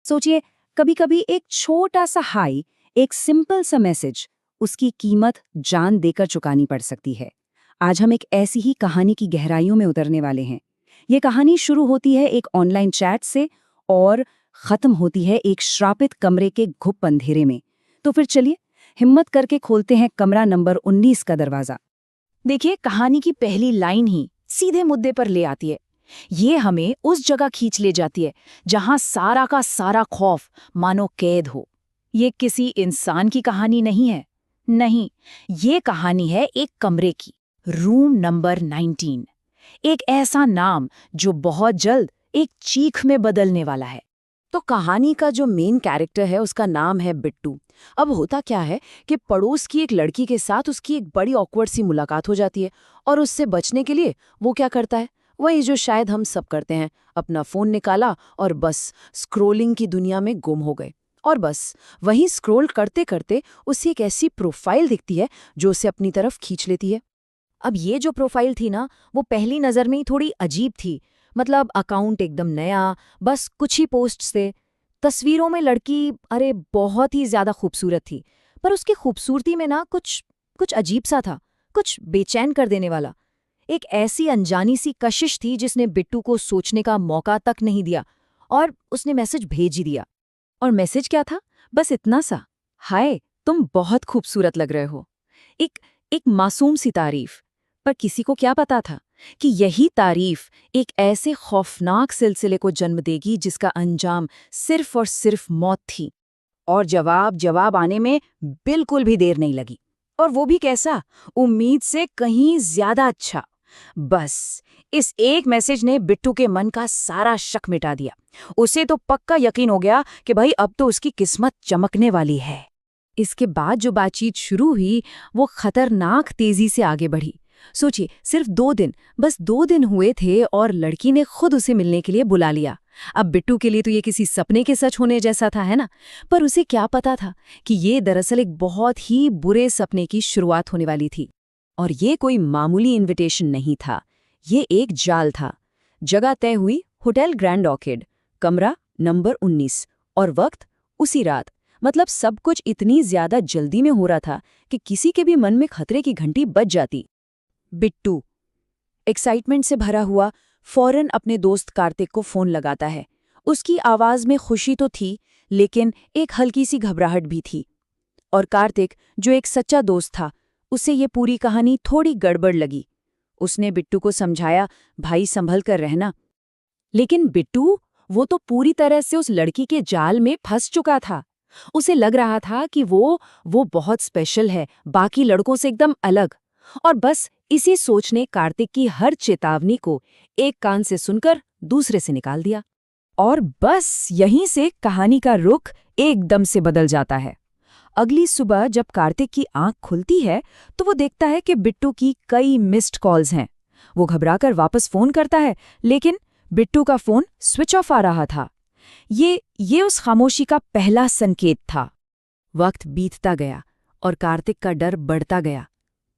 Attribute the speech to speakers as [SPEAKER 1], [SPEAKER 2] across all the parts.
[SPEAKER 1] सोचिए, कभी कभी एक छोटा सा हाई, एक सिंपल सा मैसेज, उसकी कीमत जान देकर चुकानी पड़ सकती है। आज हम एक ऐसी ही कहानी की गहराइयों में उतरने वाले हैं। ये कहानी शुरू होती है एक ऑनलाइन चैट से और खत्म होती है एक श्रापित कमरे के घुप अंधेरे में। तो फिर चलिए, हिम्मत करके खोलते हैं कमरा नंबर 19 का दरवाजा। देखिए, कहानी की पहली लाइन ही सीधे मुद्दे पर ले आती है। ये हमें उस जगह खींच ले जाती है जहां सारा का सारा खौफ मानो कैद हो। ये किसी इंसान की कहानी नहीं है, नहीं, ये कहानी है एक कमरे की, रूम नंबर 19। एक ऐसा नाम जो बहुत जल्द एक चीख में बदलने वाला है। तो कहानी का जो मेन कैरेक्टर है उसका नाम है बिट्टू। अब होता क्या है कि पड़ोस की एक लड़की के साथ उसकी एक बड़ी ऑकवर्ड सी मुलाकात हो जाती है और उससे बचने के लिए वो क्या करता है, वही जो शायद हम सब करते हैं, अपना फोन निकाला और बस स्क्रोलिंग की दुनिया में गुम हो गए। और बस वहीं स्क्रोल करते करते उसे एक ऐसी प्रोफाइल दिखती है जो उसे अपनी तरफ खींच लेती है। अब ये जो प्रोफाइल थी ना, वो पहली नज़र में ही थोड़ी अजीब थी। मतलब अकाउंट एकदम नया, बस कुछ ही पोस्ट्स थे। तस्वीरों में लड़की अरे बहुत ही ज़्यादा खूबसूरत थी, पर उसकी खूबसूरती में ना कुछ कुछ अजीब सा था, कुछ बेचैन कर देने वाला। एक ऐसी अनजानी सी कशिश थी जिसने बिट्टू को सोचने का मौका तक नहीं दिया और उसने मैसेज भेज ही दिया। और मैसेज क्या था? बस इतना सा, हाय तुम बहुत खूबसूरत लग रहे हो। एक एक मासूम सी तारीफ। पर किसी को क्या पता था कि यही तारीफ एक ऐसे खौफनाक सिलसिले को जन्म देगी जिसका अंजाम सिर्फ और सिर्फ मौत थी। और जवाब आने में बिल्कुल भी देर नहीं लगी। और वो भी कैसा, उम्मीद से कहीं ज्यादा अच्छा। बस इस एक मैसेज ने बिट्टू के मन का सारा शक मिटा दिया। उसे तो पक्का यकीन हो गया कि भाई अब तो उसकी किस्मत चमकने वाली है। इसके बाद जो बातचीत शुरू हुई वो खतरनाक तेजी से आगे बढ़ी। सोचिए, सिर्फ 2 दिन, बस 2 दिन हुए थे और लड़की ने खुद उसे मिलने के लिए बुला लिया। अब बिट्टू के लिए तो ये किसी सपने के सच होने जैसा था, है ना? पर उसे क्या पता था कि ये दरअसल एक बहुत ही बुरे सपने की शुरुआत होने वाली थी। और ये कोई मामूली इनविटेशन नहीं था, ये एक जाल था। जगह तय हुई होटल ग्रैंड ऑर्किड, कमरा नंबर 19 और वक्त उसी रात। मतलब सब कुछ इतनी ज्यादा जल्दी में हो रहा था कि किसी के भी मन में खतरे की घंटी बज जाती। बिट्टू एक्साइटमेंट से भरा हुआ फौरन अपने दोस्त कार्तिक को फोन लगाता है। उसकी आवाज में खुशी तो थी, लेकिन एक हल्की सी घबराहट भी थी। और कार्तिक, जो एक सच्चा दोस्त था, उसे ये पूरी कहानी थोड़ी गड़बड़ लगी। उसने बिट्टू को समझाया, भाई संभल कर रहना। लेकिन बिट्टू, वो तो पूरी तरह से उस लड़की के जाल में फंस चुका था। उसे लग रहा था कि वो बहुत स्पेशल है, बाकी लड़कों से एकदम अलग। और बस इसी सोच ने कार्तिक की हर चेतावनी को एक कान से सुनकर दूसरे से निकाल दिया। और बस यहीं से कहानी का रुख एकदम से बदल जाता है। अगली सुबह जब कार्तिक की आंख खुलती है तो वो देखता है कि बिट्टू की कई मिस्ड कॉल्स हैं। वो घबराकर वापस फोन करता है, लेकिन बिट्टू का फोन स्विच ऑफ आ रहा था। ये उस खामोशी का पहला संकेत था। वक्त बीतता गया और कार्तिक का डर बढ़ता गया।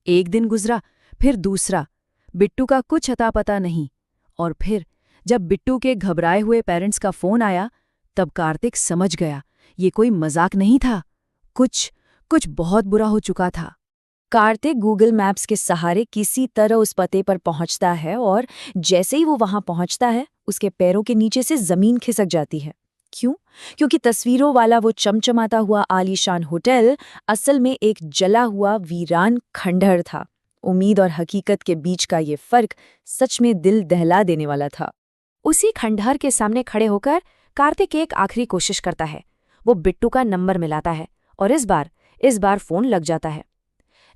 [SPEAKER 1] एक दिन गुजरा, फिर दूसरा, बिट्टू का कुछ अता पता नहीं। और फिर जब बिट्टू के घबराए हुए पेरेंट्स का फोन आया, तब कार्तिक समझ गया ये कोई मजाक नहीं था, कुछ बहुत बुरा हो चुका था। कार्तिक गूगल मैप्स के सहारे किसी तरह उस पते पर पहुंचता है और जैसे ही वो वहां पहुंचता है, उसके पैरों के नीचे से जमीन खिसक जाती है। क्यों? क्योंकि तस्वीरों वाला वो चमचमाता हुआ आलीशान होटल असल में एक जला हुआ वीरान खंडहर था। उम्मीद और हकीकत के बीच का ये फर्क सच में दिल दहला देने वाला था। उसी खंडहर के सामने खड़े होकर कार्तिक एक आखिरी कोशिश करता है। वो बिट्टू का नंबर मिलाता है और इस बार फोन लग जाता है।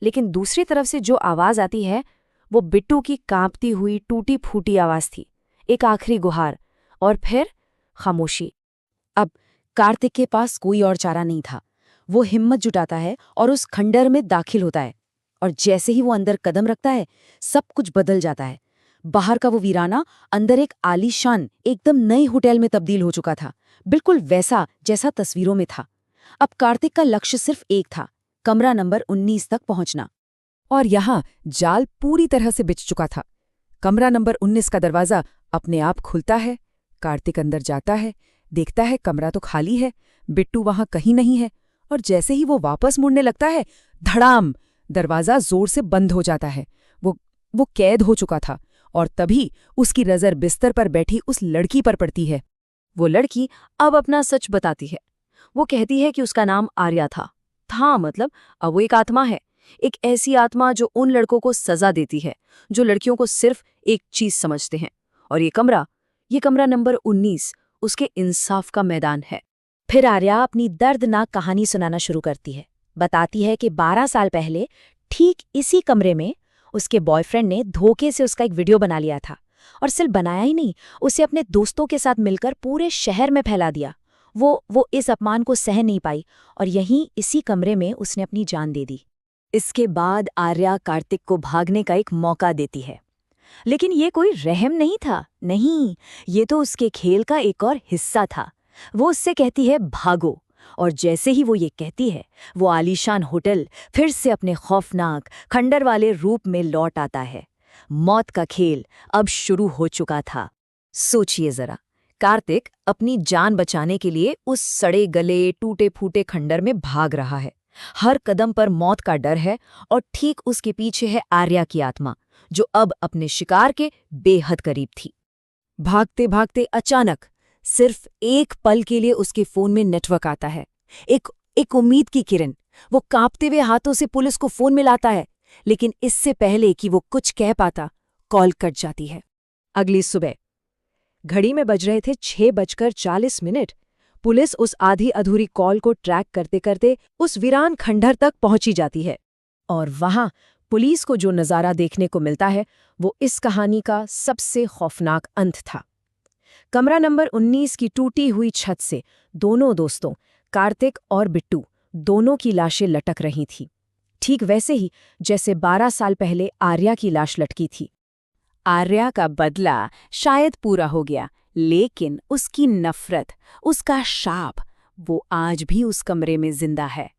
[SPEAKER 1] लेकिन दूसरी तरफ से जो आवाज आती है वो बिट्टू की कांपती हुई टूटी फूटी आवाज थी। एक आखिरी गुहार और फिर खामोशी। अब कार्तिक के पास कोई और चारा नहीं था। वो हिम्मत जुटाता है और उस खंडर में दाखिल होता है। और जैसे ही वो अंदर कदम रखता है, सब कुछ बदल जाता है। बाहर का वो वीराना अंदर एक आलीशान, एकदम नई होटल में तब्दील हो चुका था, बिल्कुल वैसा जैसा तस्वीरों में था। अब कार्तिक का लक्ष्य सिर्फ एक था, कमरा नंबर 19 तक पहुंचना। और यहाँ जाल पूरी तरह से बिछ चुका था। कमरा नंबर 19 का दरवाजा अपने आप खुलता है। कार्तिक अंदर जाता है, देखता है कमरा तो खाली है, बिट्टू वहां कहीं नहीं है, और जैसे ही वो वापस मुड़ने लगता है, धड़ाम, दरवाजा जोर से बंद हो जाता है। वो कैद हो चुका था, और तभी उसकी नजर बिस्तर पर बैठी उस लड़की पर पड़ती है।
[SPEAKER 2] वो लड़की अब अपना सच बताती है। वो कहती है कि उसका नाम आर्या था। मतलब अब वो एक आत्मा है, एक ऐसी आत्मा जो उन लड़कों को सजा देती है जो लड़कियों को सिर्फ एक चीज समझते हैं। और ये कमरा नंबर 19 उसके इंसाफ का मैदान है।
[SPEAKER 3] फिर आर्या अपनी दर्दनाक कहानी सुनाना शुरू करती है। बताती है कि 12 साल पहले ठीक इसी कमरे में उसके बॉयफ्रेंड ने धोखे से उसका एक वीडियो बना लिया था, और सिर्फ बनाया ही नहीं, उसे अपने दोस्तों के साथ मिलकर पूरे शहर में फैला दिया। वो इस अपमान को सह नहीं पाई, और यहीं इसी कमरे में उसने अपनी जान दे दी।
[SPEAKER 2] इसके बाद आर्या कार्तिक को भागने का एक मौका देती है, लेकिन ये कोई रहम नहीं था। नहीं, ये तो उसके खेल का एक और हिस्सा था। वो उससे कहती है भागो, और जैसे ही वो ये कहती है, वो आलीशान होटल फिर से अपने खौफनाक खंडर वाले रूप में लौट आता है। मौत का खेल अब शुरू हो चुका था। सोचिए जरा, कार्तिक अपनी जान बचाने के लिए उस सड़े गले टूटे फूटे खंडर में भाग रहा है। हर कदम पर मौत का डर है, और ठीक उसके पीछे है आर्या की आत्मा, जो अब अपने शिकार के बेहद करीब थी। भागते भागते अचानक सिर्फ एक पल के लिए उसके फोन में नेटवर्क आता है। एक उम्मीद की किरण। वो कांपते हुए हाथों से पुलिस को फोन मिलाता है, लेकिन इससे पहले कि वो कुछ कह पाता, कॉल कट जाती है।
[SPEAKER 1] अगली सुबह घड़ी में बज रहे थे 6:40। पुलिस उस आधी अधूरी कॉल को ट्रैक करते करते उस वीरान खंडहर तक पहुंची जाती है, और वहां पुलिस को जो नज़ारा देखने को मिलता है वो इस कहानी का सबसे खौफनाक अंत था। कमरा नंबर 19 की टूटी हुई छत से दोनों दोस्तों, कार्तिक और बिट्टू, दोनों की लाशें लटक रही थीं, ठीक वैसे ही जैसे 12 साल पहले आर्या की लाश लटकी थी। आर्या का बदला शायद पूरा हो गया, लेकिन उसकी नफरत, उसका शाप, वो आज भी उस कमरे में जिंदा है।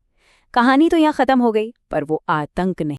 [SPEAKER 1] कहानी तो यहाँ खत्म हो गई, पर वो आतंक नहीं।